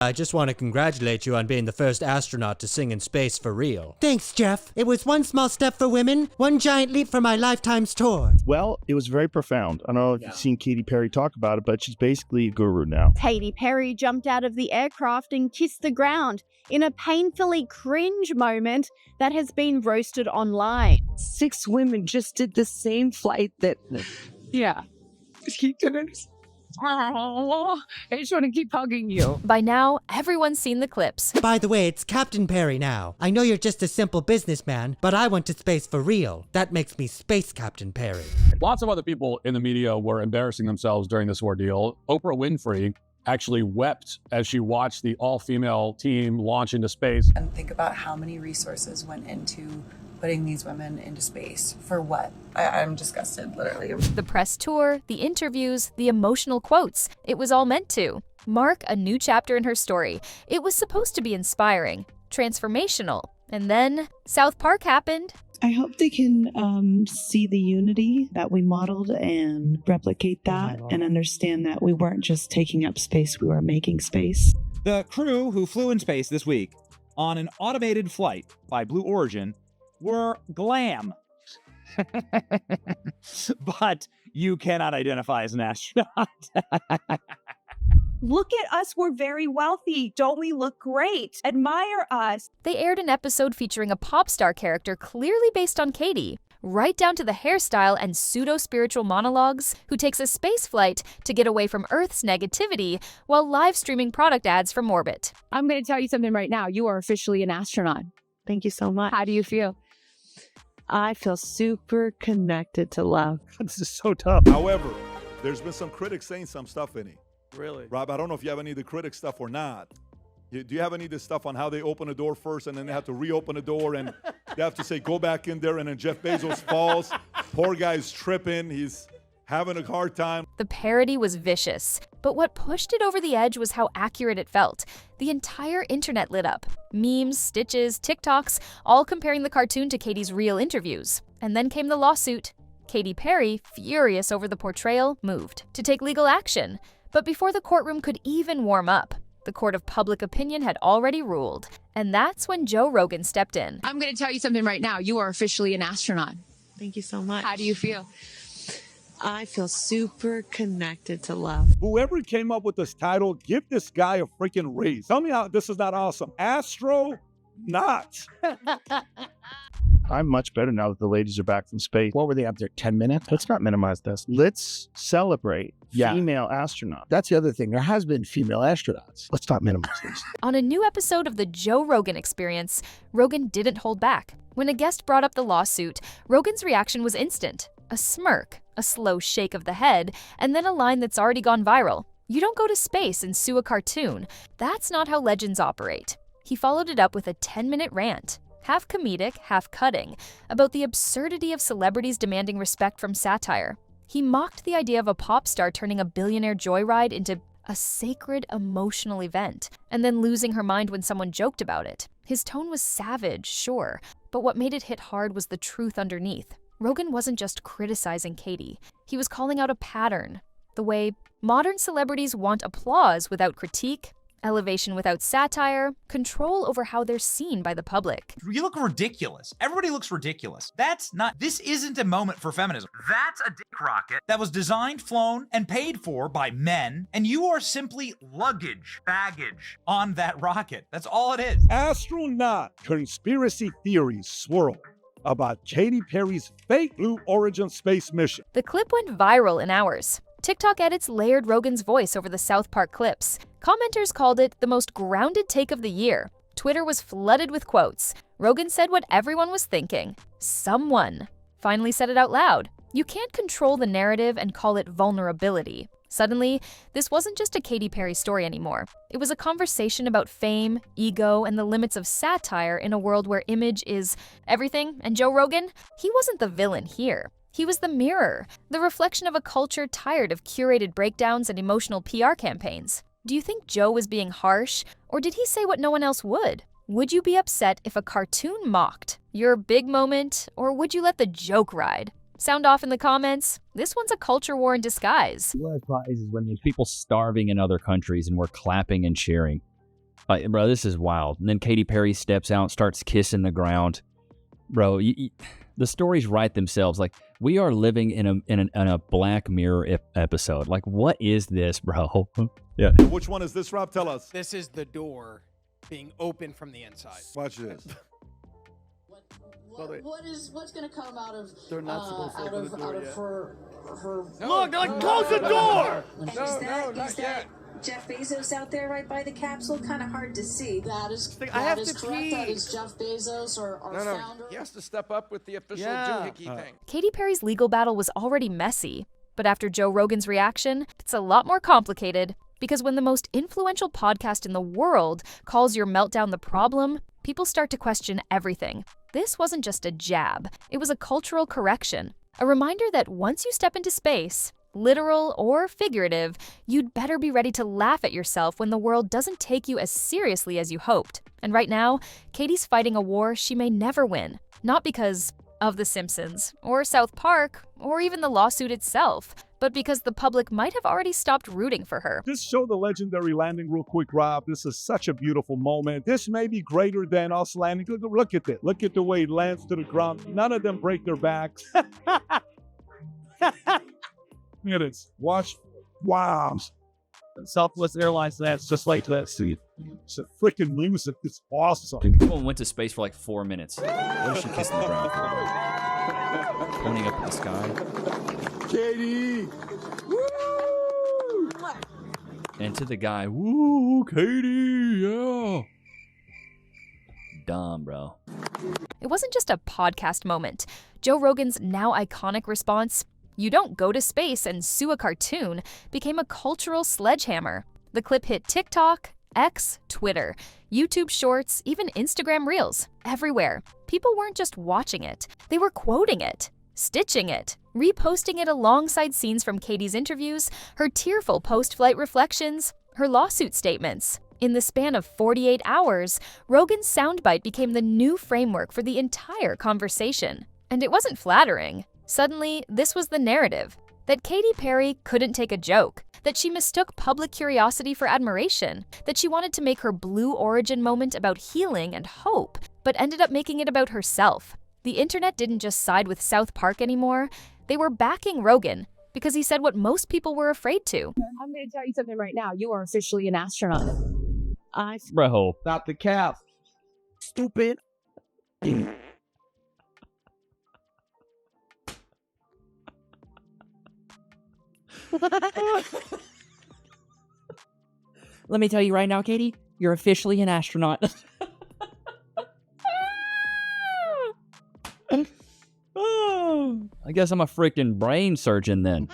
I just want to congratulate you on being the first astronaut to sing in space for real. Thanks, Jeff. It was one small step for women, one giant leap for my lifetime's tour. Well, it was very profound. I don't know if you've seen Katy Perry talk about it, but she's basically a guru now. Katy Perry jumped out of the aircraft and kissed the ground in a painfully cringe moment that has been roasted online. 6 women just did the same flight that... Yeah. He didn't... I just want to keep hugging you. By now, everyone's seen the clips. By the way, it's Captain Perry now. I know you're just a simple businessman, but I went to space for real. That makes me Space Captain Perry. Lots of other people in the media were embarrassing themselves during this ordeal. Oprah Winfrey actually wept as she watched the all-female team launch into space. And think about how many resources went into putting these women into space. For what? I'm disgusted, literally. The press tour, the interviews, the emotional quotes. It was all meant to mark a new chapter in her story. It was supposed to be inspiring, transformational. And then South Park happened. I hope they can see the unity that we modeled and replicate that and understand that we weren't just taking up space, we were making space. The crew who flew in space this week on an automated flight by Blue Origin were glam. But you cannot identify as an astronaut. Look at us, we're very wealthy. Don't we look great? Admire us. They aired an episode featuring a pop star character clearly based on Katy, right down to the hairstyle and pseudo-spiritual monologues, who takes a space flight to get away from Earth's negativity while live streaming product ads from orbit. I'm going to tell you something right now. You are officially an astronaut. Thank you so much. How do you feel? I feel super connected to love. This is so tough. However, there's been some critics saying some stuff in it. Really? Rob, I don't know if you have any of the critic stuff or not. Do you have any of the stuff on how they open a door first and then they have to reopen the door and they have to say, go back in there, and then Jeff Bezos falls. Poor guy's tripping. He's having a hard time. The parody was vicious, but what pushed it over the edge was how accurate it felt. The entire internet lit up. Memes, stitches, TikToks, all comparing the cartoon to Katy's real interviews. And then came the lawsuit. Katy Perry, furious over the portrayal, moved to take legal action. But before the courtroom could even warm up, the court of public opinion had already ruled. And that's when Joe Rogan stepped in. I'm going to tell you something right now. You are officially an astronaut. Thank you so much. How do you feel? I feel super connected to love. Whoever came up with this title, give this guy a freaking raise. Tell me how this is not awesome. Astronaut. I'm much better now that the ladies are back from space. What were they up there, 10 minutes? Let's not minimize this. Let's celebrate female astronauts. That's the other thing. There has been female astronauts. Let's not minimize this. On a new episode of the Joe Rogan Experience, Rogan didn't hold back. When a guest brought up the lawsuit, Rogan's reaction was instant. A smirk, a slow shake of the head, and then a line that's already gone viral. You don't go to space and sue a cartoon. That's not how legends operate. He followed it up with a 10-minute rant, half comedic, half cutting, about the absurdity of celebrities demanding respect from satire. He mocked the idea of a pop star turning a billionaire joyride into a sacred, emotional event, and then losing her mind when someone joked about it. His tone was savage, sure, but what made it hit hard was the truth underneath. Rogan wasn't just criticizing Katy. He was calling out a pattern. The way modern celebrities want applause without critique, elevation without satire, control over how they're seen by the public. You look ridiculous. Everybody looks ridiculous. This isn't a moment for feminism. That's a dick rocket that was designed, flown, and paid for by men, and you are simply baggage on that rocket. That's all it is. Astronaut. Conspiracy theories swirl about Katy Perry's fake Blue Origin space mission. The clip went viral in hours. TikTok edits layered Rogan's voice over the South Park clips. Commenters called it the most grounded take of the year. Twitter was flooded with quotes. Rogan said what everyone was thinking. Someone finally said it out loud. You can't control the narrative and call it vulnerability. Suddenly, this wasn't just a Katy Perry story anymore. It was a conversation about fame, ego, and the limits of satire in a world where image is everything. And Joe Rogan, he wasn't the villain here. He was the mirror, the reflection of a culture tired of curated breakdowns and emotional PR campaigns. Do you think Joe was being harsh, or did he say what no one else would? Would you be upset if a cartoon mocked your big moment, or would you let the joke ride? Sound off in the comments. This one's a culture war in disguise. What I thought is when there's people starving in other countries and we're clapping and cheering. Like, bro, this is wild. And then Katy Perry steps out and starts kissing the ground. Bro, the stories write themselves. Like, we are living in a Black Mirror episode. Like, what is this, bro? Yeah. Which one is this, Rob? Tell us. This is the door being opened from the inside. Watch this. What's going to come out of They're not supposed to open the door yet. her Look, they're like, close the door! No, not yet. Jeff Bezos out there right by the capsule? Kind of hard to see. That is I have to correct. pee. That is Jeff Bezos, our founder. He has to step up with the official doohickey thing. Katy Perry's legal battle was already messy, but after Joe Rogan's reaction, it's a lot more complicated. Because when the most influential podcast in the world calls your meltdown the problem, people start to question everything. This wasn't just a jab, it was a cultural correction. A reminder that once you step into space, literal or figurative, you'd better be ready to laugh at yourself when the world doesn't take you as seriously as you hoped. And right now, Katy's fighting a war she may never win. Not because of The Simpsons, or South Park, or even the lawsuit itself, but because the public might have already stopped rooting for her. Just show the legendary landing real quick, Rob. This is such a beautiful moment. This may be greater than us landing. Look at it. Look at the way it lands to the ground. None of them break their backs. Look at this. Watch. Wow. Southwest Airlines lands just like that. See, it's a freaking music. It's awesome. People went to space for like 4 minutes. What is she kissing the ground for? Pointing up at the sky. Katy! Woo! And to the guy, woo, Katy, yeah. Dumb, bro. It wasn't just a podcast moment. Joe Rogan's now iconic response, "You don't go to space and sue a cartoon," became a cultural sledgehammer. The clip hit TikTok, X, Twitter, YouTube Shorts, even Instagram Reels. Everywhere. People weren't just watching it, they were quoting it, stitching it, reposting it alongside scenes from Katy's interviews, her tearful post-flight reflections, her lawsuit statements. In the span of 48 hours, Rogan's soundbite became the new framework for the entire conversation. And it wasn't flattering. Suddenly, this was the narrative. That Katy Perry couldn't take a joke. That she mistook public curiosity for admiration. That she wanted to make her Blue Origin moment about healing and hope, but ended up making it about herself. The internet didn't just side with South Park anymore. They were backing Rogan because he said what most people were afraid to. I'm going to tell you something right now. You are officially an astronaut. Bro. Stop the cap. Stupid. Let me tell you right now, Katy, you're officially an astronaut. I guess I'm a freaking brain surgeon then.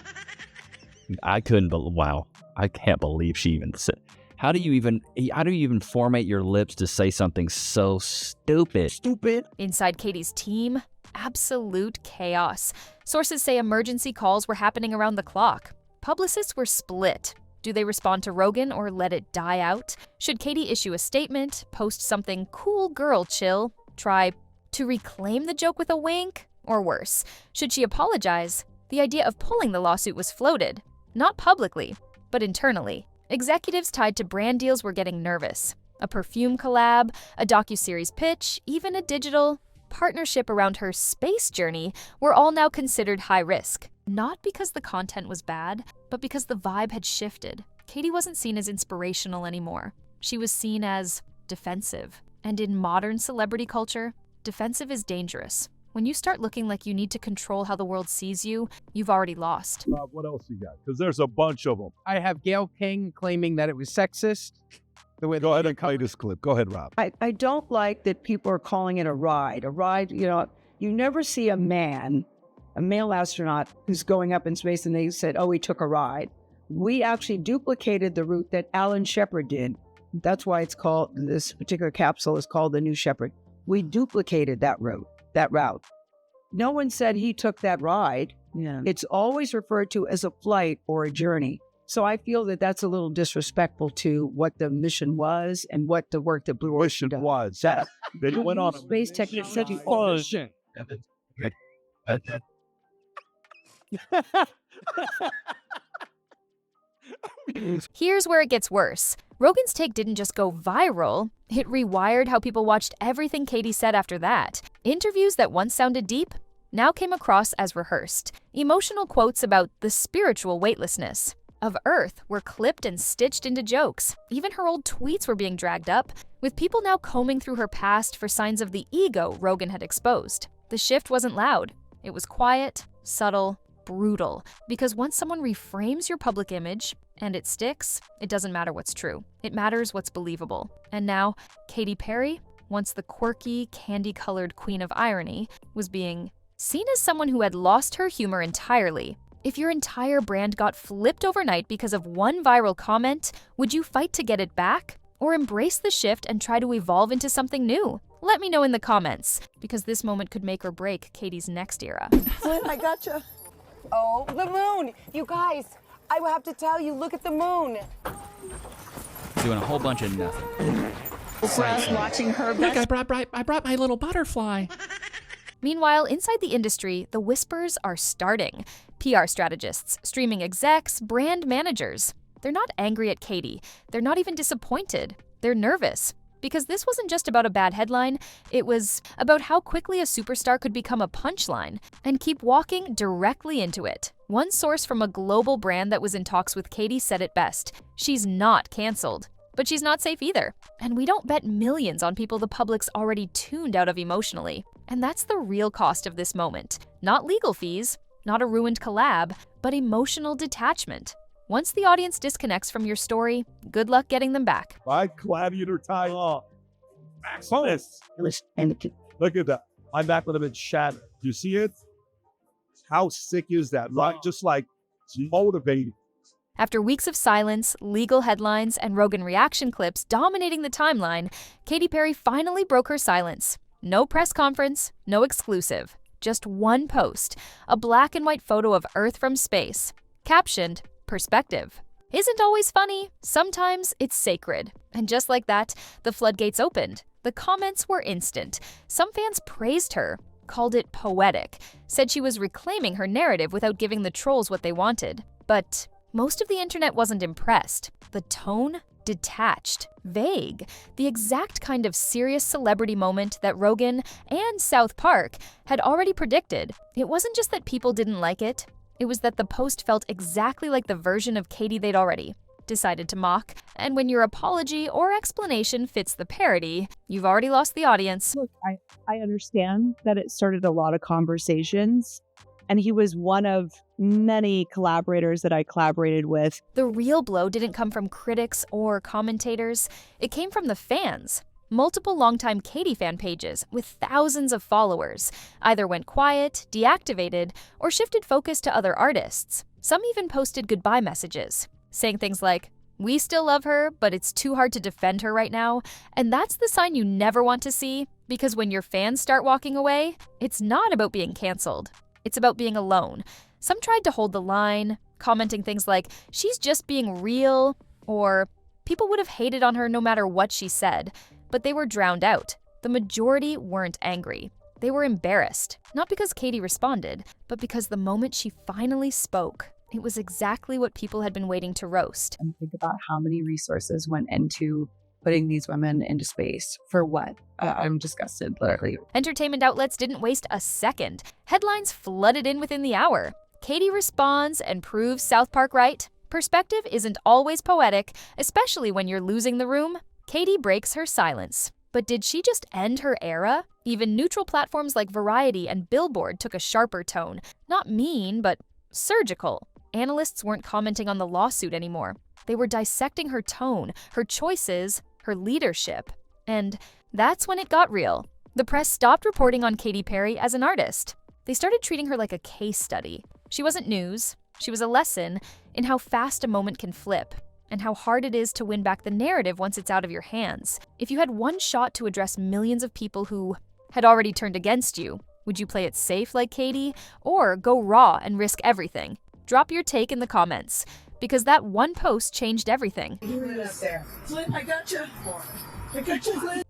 I couldn't believe, wow. I can't believe she even said, how do you even format your lips to say something so stupid? Inside Katy's team, absolute chaos. Sources say emergency calls were happening around the clock. Publicists were split. Do they respond to Rogan or let it die out? Should Katy issue a statement, post something cool girl chill, try to reclaim the joke with a wink? Or worse, should she apologize? The idea of pulling the lawsuit was floated. Not publicly, but internally. Executives tied to brand deals were getting nervous. A perfume collab, a docuseries pitch, even a digital partnership around her space journey were all now considered high risk. Not because the content was bad, but because the vibe had shifted. Katy wasn't seen as inspirational anymore. She was seen as defensive. And in modern celebrity culture, defensive is dangerous. When you start looking like you need to control how the world sees you, you've already lost. Rob, what else you got? Because there's a bunch of them. I have Gayle King claiming that it was sexist. Go ahead and play this clip. Go ahead, Rob. I don't like that people are calling it a ride. A ride, you never see a male astronaut who's going up in space and they said, oh, he took a ride. We actually duplicated the route that Alan Shepard did. That's why this particular capsule is called the New Shepard. We duplicated that route. No one said he took that ride. Yeah. It's always referred to as a flight or a journey. So I feel that that's a little disrespectful to what the mission was and what the work that Blue Origin was. They went on a space technology. Here's where it gets worse. Rogan's take didn't just go viral, it rewired how people watched everything Katy said after that. Interviews that once sounded deep now came across as rehearsed. Emotional quotes about the spiritual weightlessness of Earth were clipped and stitched into jokes. Even her old tweets were being dragged up, with people now combing through her past for signs of the ego Rogan had exposed. The shift wasn't loud. It was quiet, subtle, brutal. Because once someone reframes your public image, and it sticks, it doesn't matter what's true. It matters what's believable. And now, Katy Perry, once the quirky, candy-colored queen of irony, was being seen as someone who had lost her humor entirely. If your entire brand got flipped overnight because of one viral comment, would you fight to get it back? Or embrace the shift and try to evolve into something new? Let me know in the comments, because this moment could make or break Katy's next era. Flint, I gotcha. Oh, the moon! You guys, I will have to tell you, look at the moon. Doing a whole bunch of nothing. Watching her Look, I brought my little butterfly. Meanwhile, inside the industry, the whispers are starting. PR strategists, streaming execs, brand managers. They're not angry at Katy. They're not even disappointed. They're nervous. Because this wasn't just about a bad headline, it was about how quickly a superstar could become a punchline and keep walking directly into it. One source from a global brand that was in talks with Katy said it best: she's not canceled, but she's not safe either. And we don't bet millions on people the public's already tuned out of emotionally. And that's the real cost of this moment. Not legal fees, not a ruined collab, but emotional detachment. Once the audience disconnects from your story, good luck getting them back. My gladiator tie off. Maximus. Look at that. My back would have been shattered. You see it? How sick is that, right? Just like motivating. After weeks of silence, legal headlines, and Rogan reaction clips dominating the timeline, Katy Perry finally broke her silence. No press conference, no exclusive. Just one post, a black and white photo of Earth from space, captioned, "Perspective." Isn't always funny, sometimes it's sacred. And just like that, the floodgates opened. The comments were instant. Some fans praised her, called it poetic, said she was reclaiming her narrative without giving the trolls what they wanted. But most of the internet wasn't impressed. The tone? Detached, vague, the exact kind of serious celebrity moment that Rogan and South Park had already predicted. It wasn't just that people didn't like it. It was that the post felt exactly like the version of Katy they'd already decided to mock. And when your apology or explanation fits the parody, you've already lost the audience. Look, I understand that it started a lot of conversations, and he was one of many collaborators that I collaborated with. The real blow didn't come from critics or commentators. It came from the fans. Multiple longtime Katy fan pages with thousands of followers either went quiet, deactivated, or shifted focus to other artists. Some even posted goodbye messages, saying things like, "We still love her, but it's too hard to defend her right now." And that's the sign you never want to see, because when your fans start walking away, it's not about being canceled. It's about being alone. Some tried to hold the line, commenting things like, "She's just being real," or "People would have hated on her no matter what she said." But they were drowned out. The majority weren't angry. They were embarrassed, not because Katy responded, but because the moment she finally spoke, it was exactly what people had been waiting to roast. And think about how many resources went into putting these women into space. For what? I'm disgusted, literally. Entertainment outlets didn't waste a second. Headlines flooded in within the hour. Katy responds and proves South Park right. Perspective isn't always poetic, especially when you're losing the room. Katy breaks her silence. But did she just end her era? Even neutral platforms like Variety and Billboard took a sharper tone. Not mean, but surgical. Analysts weren't commenting on the lawsuit anymore. They were dissecting her tone, her choices, her leadership. And that's when it got real. The press stopped reporting on Katy Perry as an artist. They started treating her like a case study. She wasn't news. She was a lesson in how fast a moment can flip and how hard it is to win back the narrative once it's out of your hands. If you had one shot to address millions of people who had already turned against you, would you play it safe like Katy or go raw and risk everything? Drop your take in the comments, because that one post changed everything. Flint, I gotcha.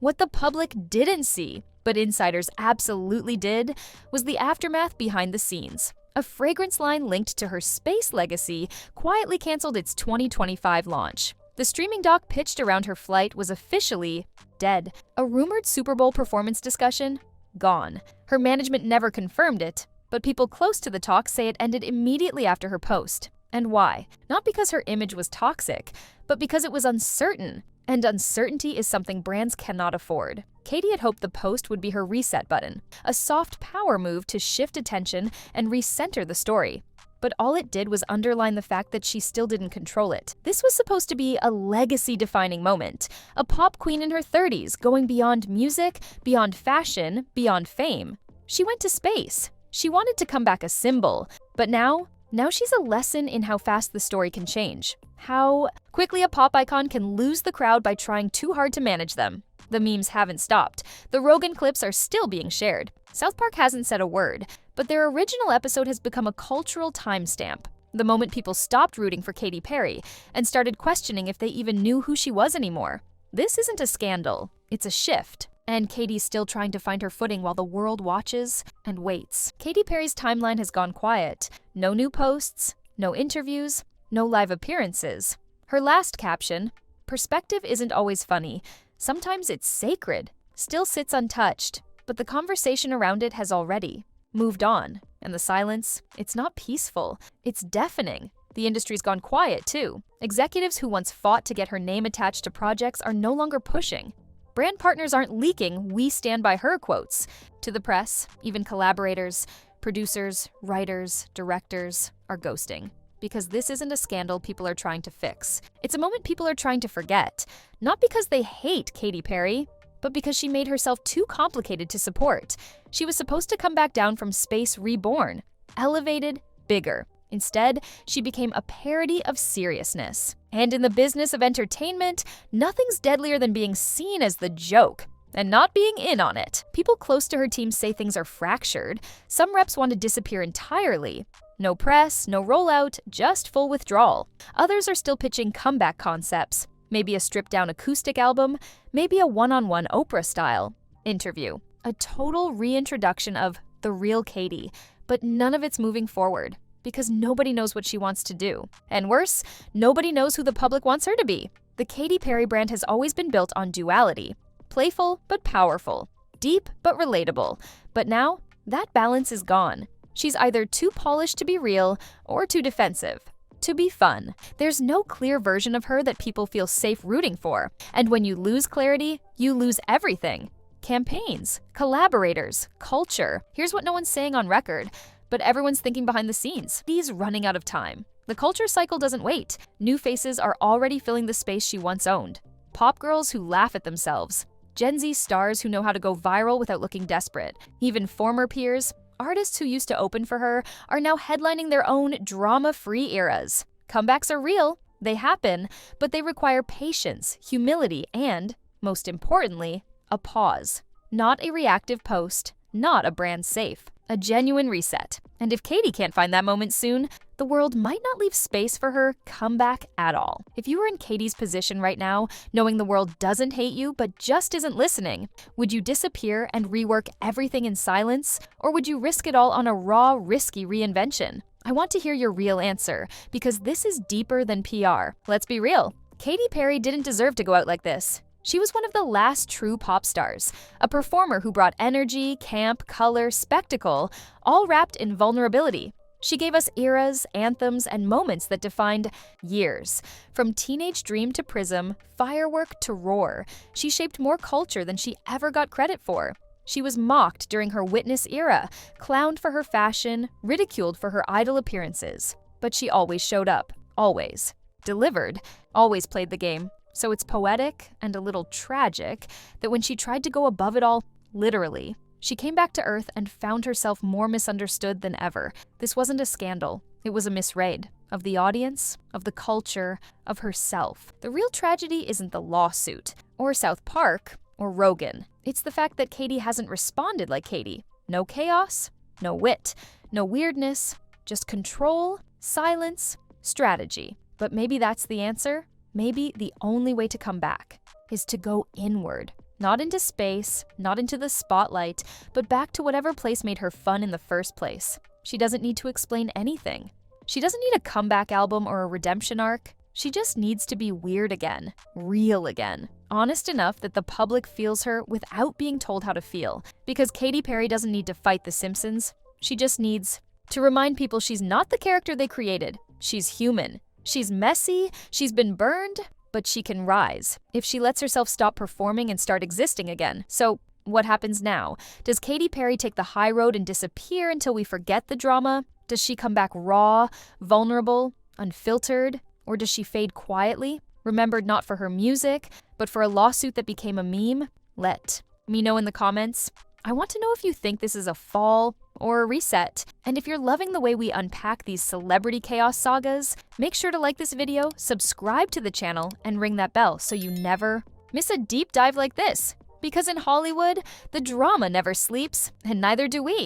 What the public didn't see, but insiders absolutely did, was the aftermath behind the scenes. A fragrance line linked to her space legacy quietly canceled its 2025 launch. The streaming doc pitched around her flight was officially dead. A rumored Super Bowl performance discussion? Gone. Her management never confirmed it, but people close to the talk say it ended immediately after her post. And why? Not because her image was toxic, but because it was uncertain. And uncertainty is something brands cannot afford. Katy had hoped the post would be her reset button, a soft power move to shift attention and recenter the story. But all it did was underline the fact that she still didn't control it. This was supposed to be a legacy-defining moment, a pop queen in her 30s, going beyond music, beyond fashion, beyond fame. She went to space. She wanted to come back a symbol, but now she's a lesson in how fast the story can change. How quickly a pop icon can lose the crowd by trying too hard to manage them. The memes haven't stopped. The Rogan clips are still being shared. South Park hasn't said a word, but their original episode has become a cultural timestamp. The moment people stopped rooting for Katy Perry and started questioning if they even knew who she was anymore. This isn't a scandal, it's a shift. And Katy's still trying to find her footing while the world watches and waits. Katy Perry's timeline has gone quiet. No new posts, no interviews, no live appearances. Her last caption, "Perspective isn't always funny. Sometimes it's sacred," still sits untouched, but the conversation around it has already moved on. And the silence, it's not peaceful, it's deafening. The industry's gone quiet too. Executives who once fought to get her name attached to projects are no longer pushing. Brand partners aren't leaking "we stand by her" quotes to the press. Even collaborators, producers, writers, directors are ghosting. Because this isn't a scandal people are trying to fix. It's a moment people are trying to forget. Not because they hate Katy Perry, but because she made herself too complicated to support. She was supposed to come back down from space reborn, elevated, bigger. Instead, she became a parody of seriousness. And in the business of entertainment, nothing's deadlier than being seen as the joke and not being in on it. People close to her team say things are fractured. Some reps want to disappear entirely. No press, no rollout, just full withdrawal. Others are still pitching comeback concepts. Maybe a stripped-down acoustic album, maybe a one-on-one Oprah-style interview. A total reintroduction of the real Katy, but none of it's moving forward. Because nobody knows what she wants to do. And worse, nobody knows who the public wants her to be. The Katy Perry brand has always been built on duality. Playful but powerful. Deep but relatable. But now, that balance is gone. She's either too polished to be real or too defensive to be fun. There's no clear version of her that people feel safe rooting for. And when you lose clarity, you lose everything. Campaigns, collaborators, culture. Here's what no one's saying on record, but everyone's thinking behind the scenes. She's running out of time. The culture cycle doesn't wait. New faces are already filling the space she once owned. Pop girls who laugh at themselves. Gen Z stars who know how to go viral without looking desperate. Even former peers, artists who used to open for her, are now headlining their own drama-free eras. Comebacks are real, they happen, but they require patience, humility, and, most importantly, a pause. Not a reactive post, not a brand safe. A genuine reset. And if Katy can't find that moment soon, the world might not leave space for her comeback at all. If you were in Katy's position right now, knowing the world doesn't hate you but just isn't listening, would you disappear and rework everything in silence? Or would you risk it all on a raw, risky reinvention? I want to hear your real answer, because this is deeper than PR. Let's be real. Katy Perry didn't deserve to go out like this. She was one of the last true pop stars, a performer who brought energy, camp, color, spectacle, all wrapped in vulnerability. She gave us eras, anthems, and moments that defined years. From Teenage Dream to Prism, Firework to Roar, she shaped more culture than she ever got credit for. She was mocked during her Witness era, clowned for her fashion, ridiculed for her idol appearances. But she always showed up, always. Delivered, always played the game. So it's poetic and a little tragic that when she tried to go above it all, literally, she came back to Earth and found herself more misunderstood than ever. This wasn't a scandal. It was a misread of the audience, of the culture, of herself. The real tragedy isn't the lawsuit, or South Park, or Rogan. It's the fact that Katy hasn't responded like Katy. No chaos, no wit, no weirdness, just control, silence, strategy. But maybe that's the answer. Maybe the only way to come back is to go inward. Not into space, not into the spotlight, but back to whatever place made her fun in the first place. She doesn't need to explain anything. She doesn't need a comeback album or a redemption arc. She just needs to be weird again, real again, honest enough that the public feels her without being told how to feel. Because Katy Perry doesn't need to fight The Simpsons. She just needs to remind people she's not the character they created. She's human. She's messy, she's been burned, but she can rise if she lets herself stop performing and start existing again. So what happens now? Does Katy Perry take the high road and disappear until we forget the drama? Does she come back raw, vulnerable, unfiltered? Or does she fade quietly, remembered not for her music, but for a lawsuit that became a meme? Let me know in the comments. I want to know if you think this is a fall or a reset. And if you're loving the way we unpack these celebrity chaos sagas, make sure to like this video, subscribe to the channel, and ring that bell so you never miss a deep dive like this. Because in Hollywood, the drama never sleeps, and neither do we.